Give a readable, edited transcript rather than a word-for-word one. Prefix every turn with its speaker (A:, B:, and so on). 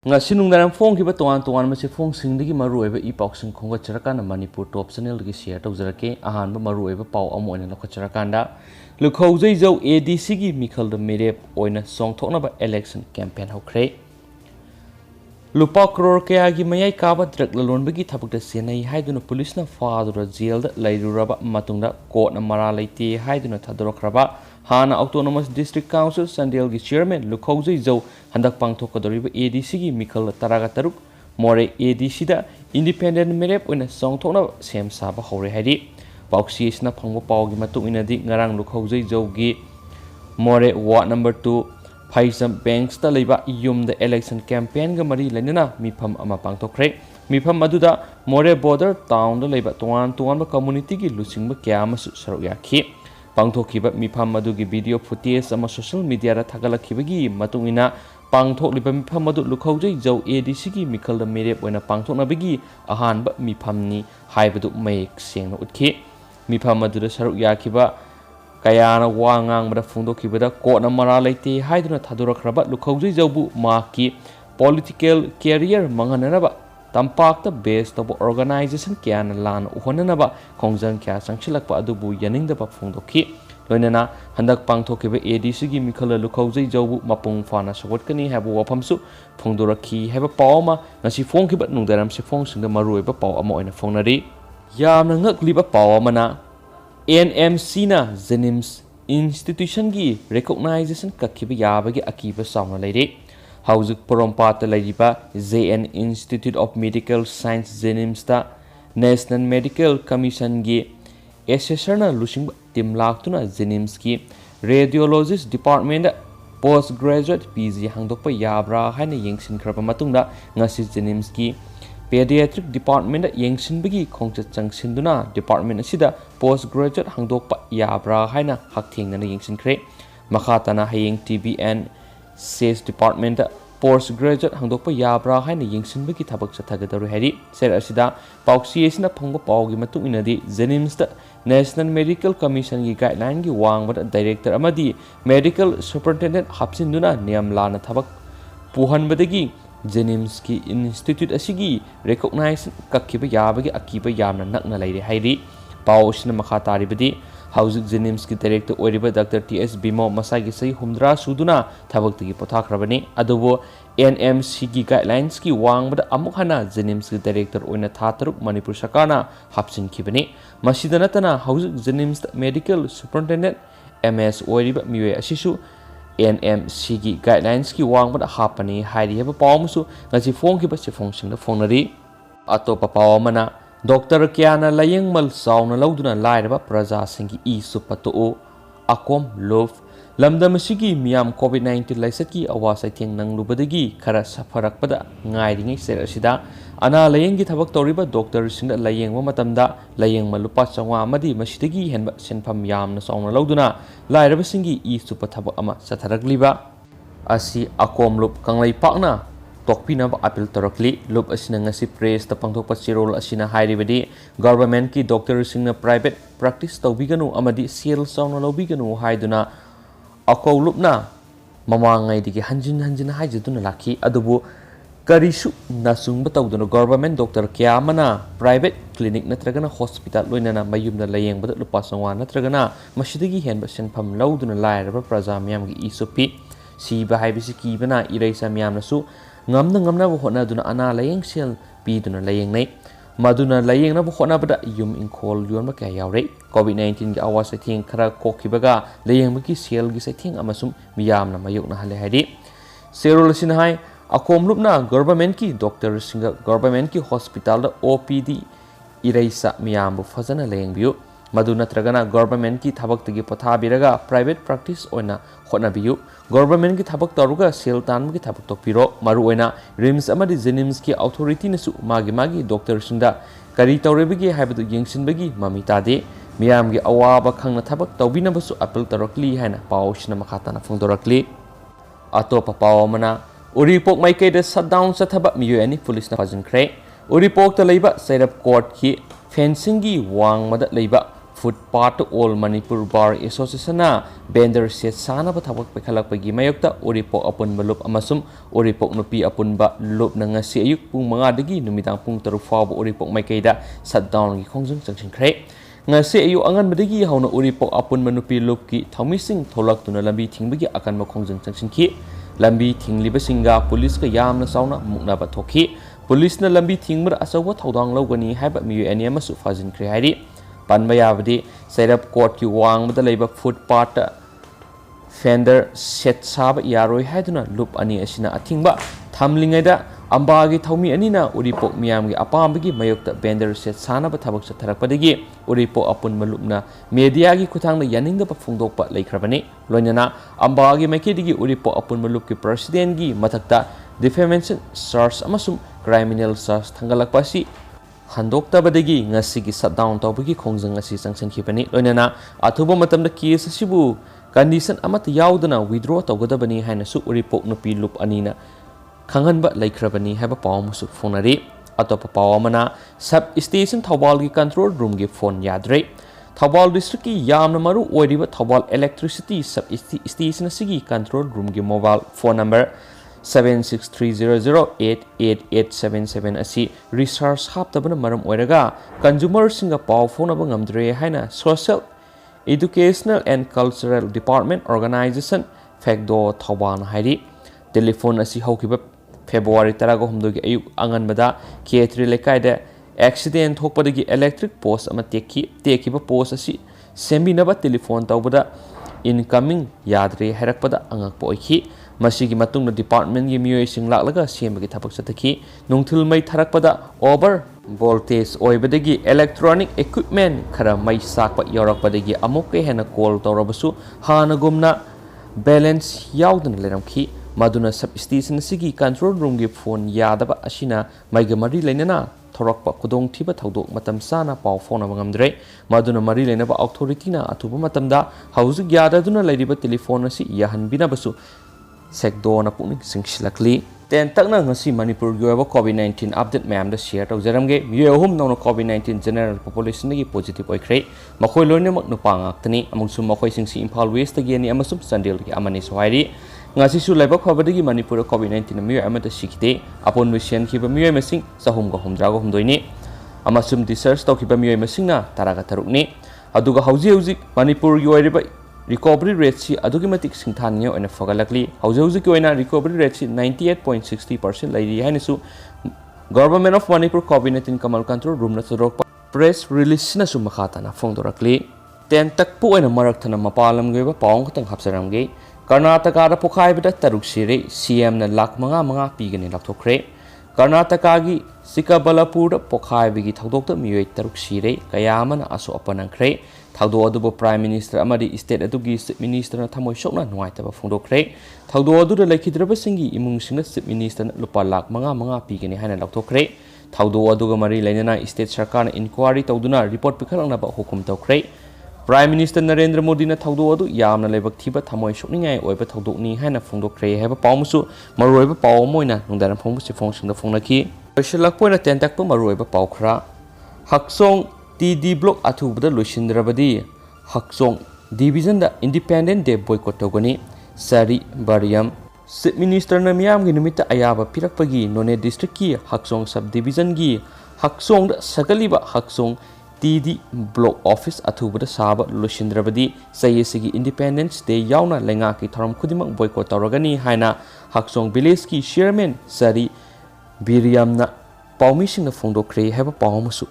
A: ngasi nungdaram phone kiba toan mase phone singdigi maru eba I pausing khonga charakana Manipur top channel gi share tawjarake ahan ba maru eba pau amo oina lokhacharakanda Lukhosei jau ADC gi mikhal da Mirep Oina Chongthoknaba election campaign Houkhare Lupa Crore Kayagi mayai kaba drug lalonbagi thabakta senai haiduna police na faadura jail da lairuraba matungda court na mara leite haiduna thadorokraba Hana Autonomous District Council Sandel gi chairman Lukhosei jau handak pangthokadoriba ADC gi mikhal taraga taruk more ADC da independent Mirep Oina Chongthoknaba sem saba hore haidi pauksi isna phangba pau gi matung inadi ngarang Lukhosei jau gi more ward number 2 Phakhiba banks ta leiba yum the election campaign ga mari lenana mifam ama pangthokre mifam aduda more border town da leiba tuan ba community gi lusingba kya ama saruk yakhi pangthokhiba mifam adu gi video footage ama social media ra thagalakhiba matung ina pangthokliba mifam adu Lukhosei jau ADC gi mikhal da Mirep oina pangthoknabagi ahan ba mifam ni haibadu mayek sengna utkhi mifam adu da saruk yakhiba Kayana wangang bada fundo kibada court na mara leite haiduna thadorokraba Lukhosei jaubu maki political career mangananaba tampakta base toba organization kyan lan uhonanaba khongjang kya sangchilakpa adubu yaningdaba fundokhi loinana handak pangthokiba ADC gi mikhal Lukhosei jaubu mapung fana sawatkani habu waphamsu phongdorakhi haba pawma ngasi phongkiba nungdaram se phongsinga maruiba paw ama oina phongnari yamna ngakliba pawamana NMC na Jenims institution gi recognition kakhiba yabagi akiba sauna leire haujuk porompata leiriba JN Institute of Medical Science Jenims ta National Medical Commission gi assessor na lusing tim laktuna Jenims gi radiologist department postgraduate PG hangdokpa yabra haina yengsin khraba matungda ngasi Jenims gi Pediatric Department yengsinbagi khongchat changsinduna department asida postgraduate hangdokpa yabra haina hakthengna yengsinkhre makhatana hayeng TBN SES department postgraduate hangdokpa yabra haina yengsinbagi thabak chathagadaru hari ser asida pauksi esina phongba pawgi matung inadi Jenims da National Medical Commission gi guideline gi wangba director amadi medical superintendent hapsinduna niyam lana thabak puhanbadagi Jenims ki institute asigi recognize kakhiba yabagi akiba yamna nakna leire hairi pausna makhatari badi haujuk Jenims ki director oiriba Dr. TS Bimo masagi sei humdra suduna thabakti pothakrabani adubo NMC ki guidelines ki wangbada amuk hana Jenims ki director oina thataruk Manipur sakana hapsin khibani masidanatana haujuk Jenims medical superintendent MS oiriba miwe asisu NMC ki guidelines ki wangbada hapani hairi heba pawmusu ngasi phone ki base phone singda phonari atopa pawmana doctor kyana layengmal sauna lauduna lairaba praja singi I supato akom love lamdam sigi miyam COVID-19 laisat ki awasai theng nanglubadagi khara safarakpada ngairingai ser asida ana layeng gi thabak toriba doctor singda layengwa matamda layengma lupa changwa amadi masidagi henba senpham yamna sauna lauduna lairaba singi I supa thabak ama satharagliba asi akom lup kanglai pakna tokpina ba appeal torakli lup asina ngasi press ta pangthokpa chirol asina hairibadi government ki doctor singna private practice tawbiganu amadi sel sauna lobiganu haiduna akou lupna mamangai digi hanjin haijaduna lakhi adubu karisu nasungba tawduna government doctor kya mana private clinic natragana hospital loinana mayumna layengba lupa sangwa natragana masidagi henba senpham lauduna lairaba praja miyam gi isupi siba haibisi kibana iraisa miyamnasu ngamna bu hona duna ana layeng sel piduna layengnai maduna layengna bu hona bada yum inkol yonba kya yaure COVID-19 gi awas thing khara kokhibaga layengba ki sel gi sathing amasum miyamna mayukna hale haidi serol sinhai akom lupna government ki doctor singa government ki hospital da OPD iraisa miyambu fazana layengbiu maduna tragana government ki thabak tigi potha biraga private practice oina hona biu government ki thabak taruga sel tan ki thabak tokpiro maru oina rims amadi Jenims ki authority nasu magi doctor sinda kari tawrebigi haibadu yengsinbagi mamita de miyam gi awaba khangna thabak tawbina basu appeal tarokli haina pawsna makhatana phongdorakli atopa pawmana uripok maikei da shutdown sathaba miyo ani police na fajinkhre uripok ta leiba serap court ki fencing gi wang mada leiba footpath all Manipur Bar Association na vendor set sana ba thawak pekhalak pagi mayokta uripok apun balup amasum uripok nupi apun ba lup na ngasi ayuk pung mga dagi numitang pung taru faw uripok maikaida shutdown gi khongjung changching khre ngasi ayu angan badagi hauna uripok apun manupi lup ki thamising tholak tuna lambi thingbagi akan ma khongjung changching ki lambi thingliba singa police ka yamna sauna mukna ba thokhi police na lambi thingmar asawa thodang lawgani haiba mi ani amasu fajin khre hairi Panbayabdi Serap Court ki wang bada laiba footpath fender set sab yaroi haiduna loop ani asina athingba thamlingaida ambagi thaumi anina uripok miyam gi apambagi mayokta bender set sana ba thabak chatharakpadagi uripok apun malupna media gi kuthangna yaningda ba phungdokpa laikhrabani loinana ambagi maikidigi uripok apun malup ki president gi mathakta defamation charge amasum criminal charge thangalakpasi handoktabadagi ngasigi shutdown tawbagi khongjang asi changsankhibani loinana athuba matamda case asibu condition amata yaudana withdraw tawgadabani haina su uripok nupi lup anina khanganba laikhrabani haba pawmusu phonari atopa pawamana sub station thawal gi control room gi phone yadre thawal district ki yamna maru oiriba thawal electricity sub station asigi control room gi mobile phone number 7630088877 asi research haptabana maram oiraga consumer singa paw phone aba ngamdre haina social educational and cultural department organization Phakdo Thawban hairi telephone asi haukiba February 13 gi ayuk anganbada K3 lekaida accident thokpadagi electric post ama tekiba post asi sembinaba telephone tawbada incoming yadre harakpada angakpa oikhi masigi matungna department gi miyoi sing laklaga sembagi thapak sathaki nungthil mai tharakpada over voltage oibadagi electronic equipment khara mai sakpa yorakpadagi amukke hena call tawrabasu hanagumna balance yaudna leramkhi maduna sub station sigi control room gi phone yadaba asina maiga mari lainana thorakpa kudong thiba thodok matam sana paw phone amangamdre maduna mari lainaba authority na atuba matamda hauzik yadaduna lairiba telephone asi yahanbina basu sekdona puning singsilakli ten takna ngasi manipur yoba covid-19 update mayam da share tawjaramge yohum nona covid-19 general population gi positive oikhre makhoi loine mak nupa ngaktani amungsum makhoi singsi imphal west gi ani amasum sandel gi amani sohairi ngasi su laibak khobadagi manipur covid-19 miyo amata sikite apon mission khiba miyo masing sahum ga humdra ga humdoini amasum research tawkiba miyo masing na taraga tarukni aduga hauji manipur yoiriba recovery rate si adugi matik singthania oina fagalakli hauji ki oina recovery rate si 98.60% lairi hainisu government of manipur covid-19 kamal control room na sorok press release na su makhata na phongdorakli ten takpu oina marak thana mapalam geba pawng khotang hapsaramge Karnataka da Phakhiba taruk sire CM na lakh manga pigani lakthokre Karnataka gi Sikabalapur da Phakhiba gi thodokta miyoi taruk sire kayamana asu apanangkhre thaudo adubo prime minister amadi state adugi chief minister na thamoi sokna nuaitaba phongdokre thaudo adu da laikhidraba singi imung singna chief minister lupa lakh manga pigani haina lakthokre thaudo aduga mari lainana state sarkar na inquiry tawduna report pikhalangna ba hukum tawkre Prime Minister Narendra Modi na thaudo adu yamna lebak thiba thamoi sokningai oiba thaudokni haina phongdokre heba pawmusu maroiba pawmoina nungdaram phongbusi phongsinda phongnaki oisalakpoina tentakpa maroiba pawkhra Haksong TD block athubada loisindrabadi Haksong division da independent day boycott tawgani Sari Bariam Chief Minister na miyam gi numita ayaba pirakpagi None district ki Haksong sub division gi Haksong da sagaliba Haksong TD block office athubada saba loisindrabadi sayesigi independence day yauna lenga ki tharam khudimak boycott tawragani haina Haksong village ki chairman Sari Biriamna pawmisingna phongdokre heba pawmusu